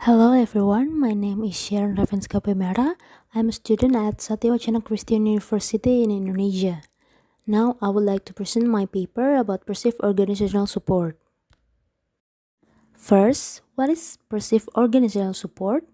Hello everyone, my name is Sharon Ravenska Puimera. I'm a student at Satya Wacana Kristen University in Indonesia. Now I would like to present my paper about perceived organizational support. First, what is perceived organizational support?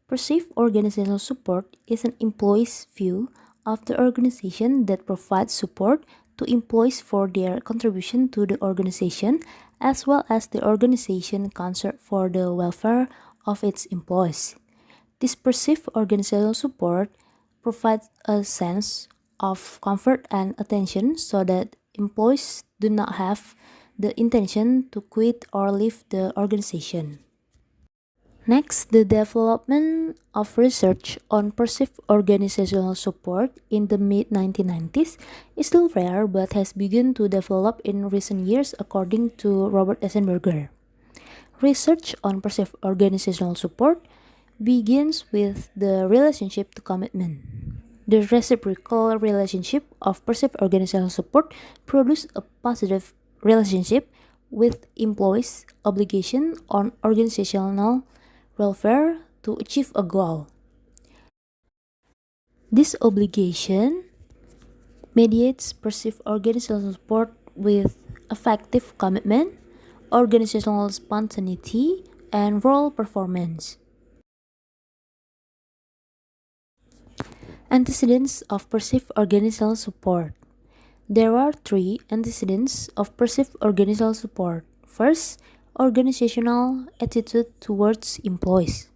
Perceived organizational support is an employee's view of the organization that provides support to employees for their contribution to the organization as well as the organization concern for the welfare of its employees. This perceived organizational support provides a sense of comfort and attention so that employees do not have the intention to quit or leave the organization. Next, the development of research on perceived organizational support in the mid-1990s is still rare but has begun to develop in recent years according to Robert Eisenberger. Research on perceived organizational support begins with the relationship to commitment. The reciprocal relationship of perceived organizational support produces a positive relationship with employees' obligation on organizational welfare to achieve a goal. This obligation mediates perceived organizational support with effective commitment, organizational spontaneity, and role performance. Antecedents of perceived organizational support. There are three antecedents of perceived organizational support. First, organizational attitude towards employees.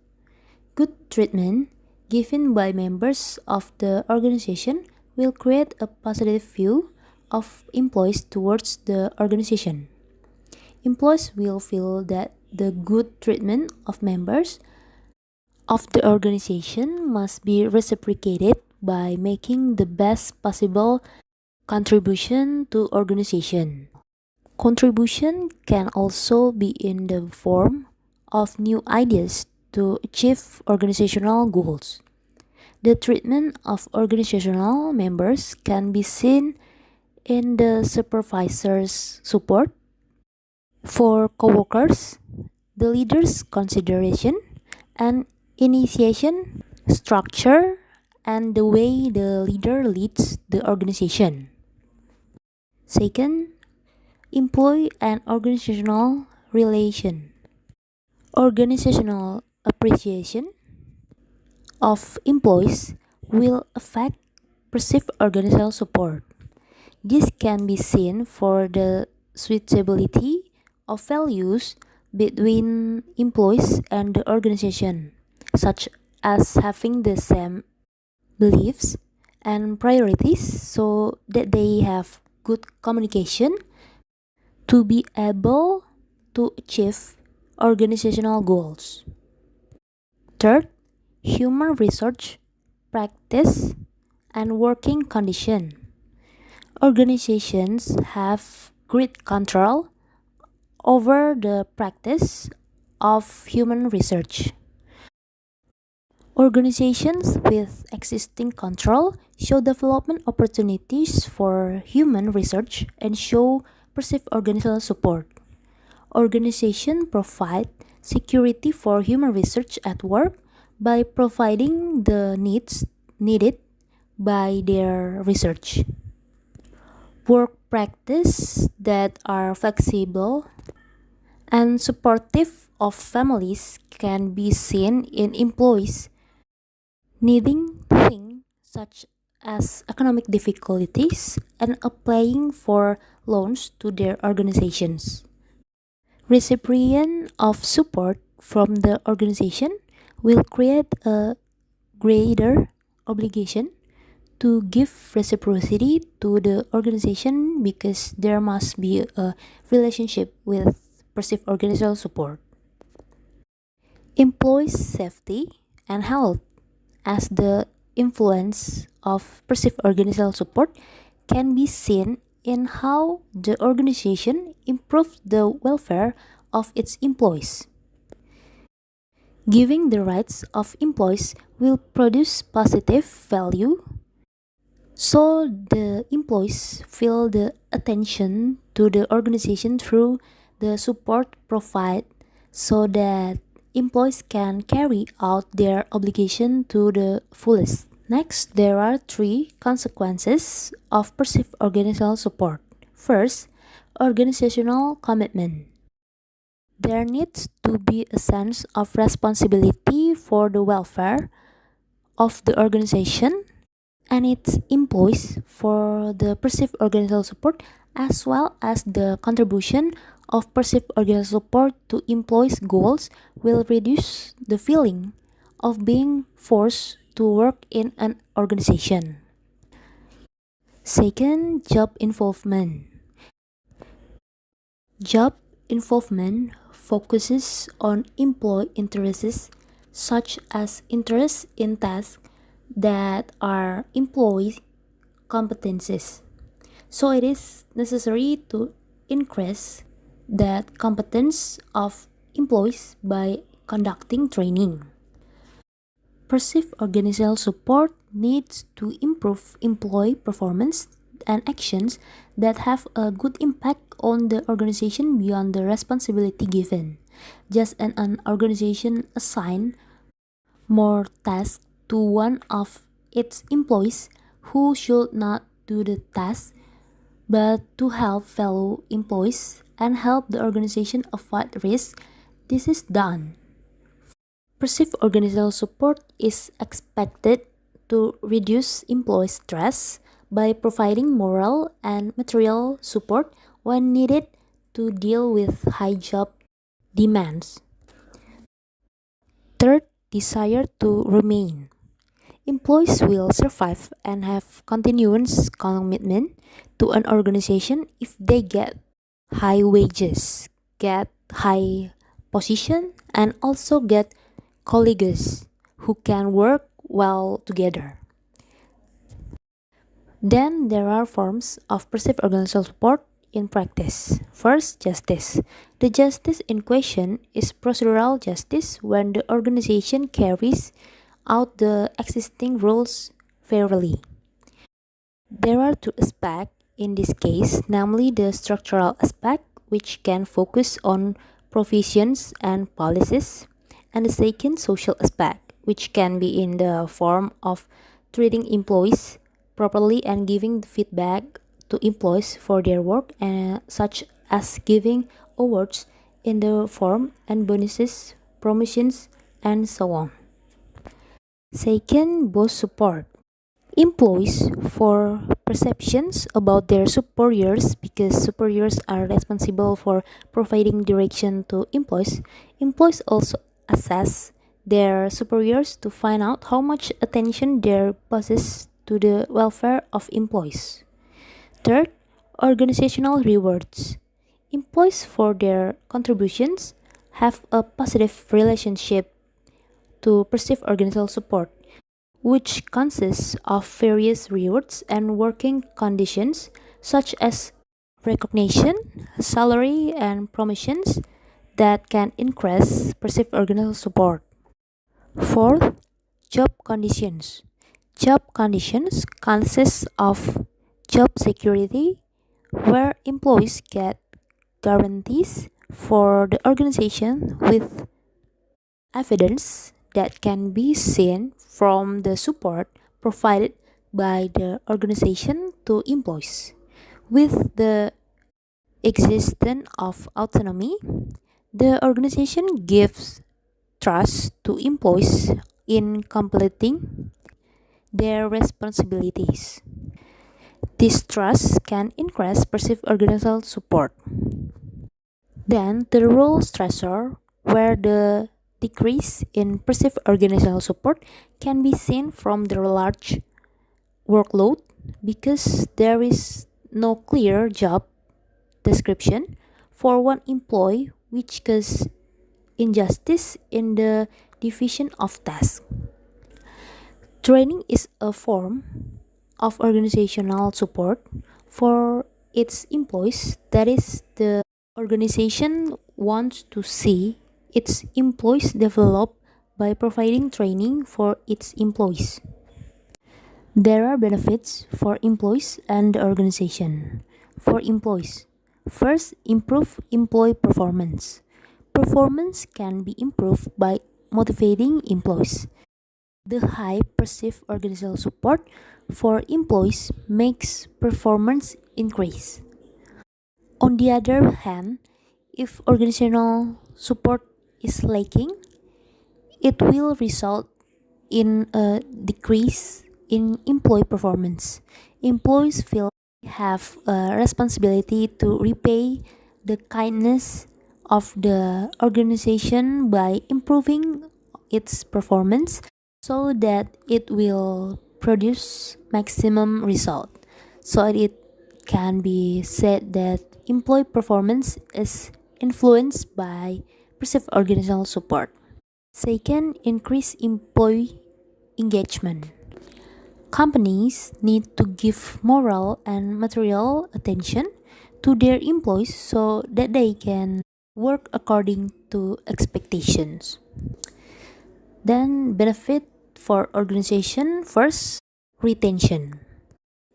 Good treatment given by members of the organization will create a positive view of employees towards the organization. Employees will feel that the good treatment of members of the organization must be reciprocated by making the best possible contribution to organization. Contribution can also be in the form of new ideas to achieve organizational goals. The treatment of organizational members can be seen in the supervisor's support for coworkers, the leader's consideration and initiation, structure, and the way the leader leads the organization. Second, employee and organizational relation. Organizational appreciation of employees will affect perceived organizational support. This can be seen for the suitability of values between employees and the organization, such as having the same beliefs and priorities so that they have good communication to be able to achieve organizational goals. Third, human research practice and working condition. Organizations have great control over the practice of human research. Organizations with existing control show development opportunities for human research and show perceived organizational support. Organizations provide security for human research at work by providing the needs needed by their research. Work practice that are flexible and supportive of families can be seen in employees needing things such as economic difficulties and applying for loans to their organizations. Recipient of support from the organization will create a greater obligation to give reciprocity to the organization because there must be a relationship with perceived organizational support. Employee safety and health as the influence of perceived organizational support can be seen in how the organization improves the welfare of its employees. Giving the rights of employees will produce positive value so the employees feel the attention to the organization through the support provided so that employees can carry out their obligation to the fullest. Next, there are three consequences of perceived organizational support. First, organizational commitment. There needs to be a sense of responsibility for the welfare of the organization and its employees for the perceived organizational support, as well as the contribution of perceived organizational support to employees' goals will reduce the feeling of being forced to work in an organization. Second, job involvement. Job involvement focuses on employee interests such as interest in tasks that are employee competencies. So it is necessary to increase that competence of employees by conducting training. Perceived organizational support needs to improve employee performance and actions that have a good impact on the organization beyond the responsibility given. Just as an organization assign more tasks to one of its employees who should not do the task but to help fellow employees and help the organization avoid risk, this is done. Perceived organizational support is expected to reduce employee stress by providing moral and material support when needed to deal with high job demands. Third, desire to remain. Employees will survive and have continuous commitment to an organization if they get high wages, get high position, and also get colleagues who can work well together. Then there are forms of perceived organizational support in practice. First, justice. The justice in question is procedural justice when the organization carries out the existing rules fairly. There are two aspects in this case, namely the structural aspect, which can focus on provisions and policies, and the second social aspect, which can be in the form of treating employees properly and giving feedback to employees for their work, such as giving awards in the form and bonuses, promotions, and so on. Second, boss support. Employees for perceptions about their superiors because superiors are responsible for providing direction to employees. Employees also assess their superiors to find out how much attention their bosses to the welfare of employees. Third, organizational rewards. Employees for their contributions have a positive relationship to perceived organizational support, which consists of various rewards and working conditions such as recognition, salary, and promotions that can increase perceived organizational support. Fourth, job conditions. Job conditions consist of job security, where employees get guarantees for the organization with evidence that can be seen from the support provided by the organization to employees. With the existence of autonomy, the organization gives trust to employees in completing their responsibilities. This trust can increase perceived organizational support. Then the role stressor, where the decrease in perceived organizational support can be seen from the large workload because there is no clear job description for one employee, which causes injustice in the division of tasks. Training is a form of organizational support for its employees, that is, the organization wants to see its employees develop by providing training for its employees. There are benefits for employees and the organization. For employees, first, improve employee performance. Performance can be improved by motivating employees. The high perceived organizational support for employees makes performance increase. On the other hand, if organizational support is lacking, it will result in a decrease in employee performance. Employees feel they have a responsibility to repay the kindness of the organization by improving its performance so that it will produce maximum result. So it can be said that employee performance is influenced by perceived organizational support. Second, increase employee engagement. Companies need to give moral and material attention to their employees so that they can work according to expectations. Then, benefit for organization first, retention.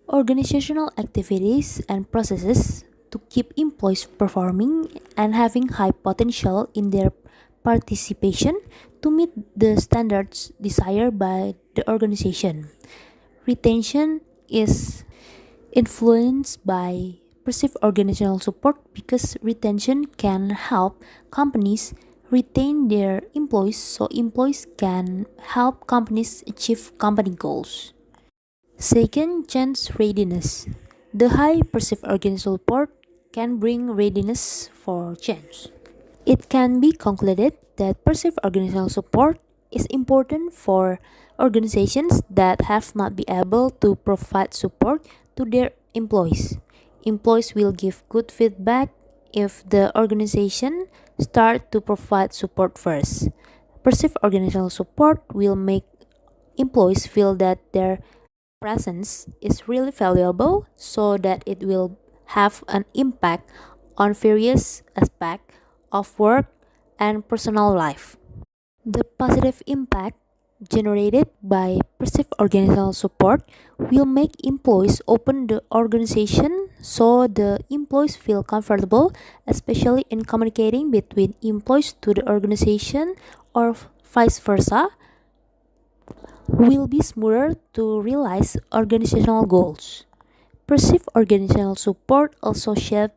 Organizational activities and processes to keep employees performing and having high potential in their participation to meet the standards desired by the organization. Retention is influenced by perceived organizational support because retention can help companies retain their employees so employees can help companies achieve company goals. Second, change readiness. The high perceived organizational support can bring readiness for change. It can be concluded that perceived organizational support is important for organizations that have not been able to provide support to their employees. Employees will give good feedback if the organization start to provide support first. Perceived organizational support will make employees feel that their presence is really valuable so that it will have an impact on various aspects of work and personal life. The positive impact generated by perceived organizational support will make employees open the organization so the employees feel comfortable, especially in communicating between employees to the organization or vice versa, will be smoother to realize organizational goals. Perceived organizational support also shape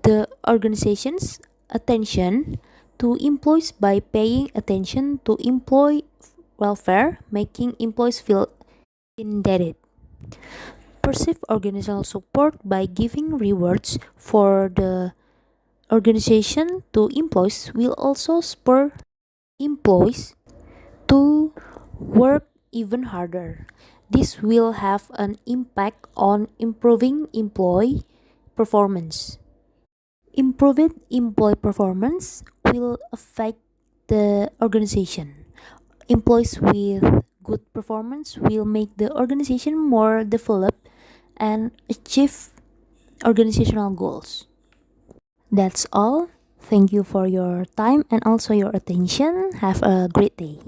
the organization's attention to employees by paying attention to employee welfare, making employees feel indebted. Perceived organizational support by giving rewards for the organization to employees will also spur employees to work even harder. This will have an impact on improving employee performance. Improved employee performance will affect the organization. Employees with good performance will make the organization more developed and achieve organizational goals. That's all. Thank you for your time and also your attention. Have a great day.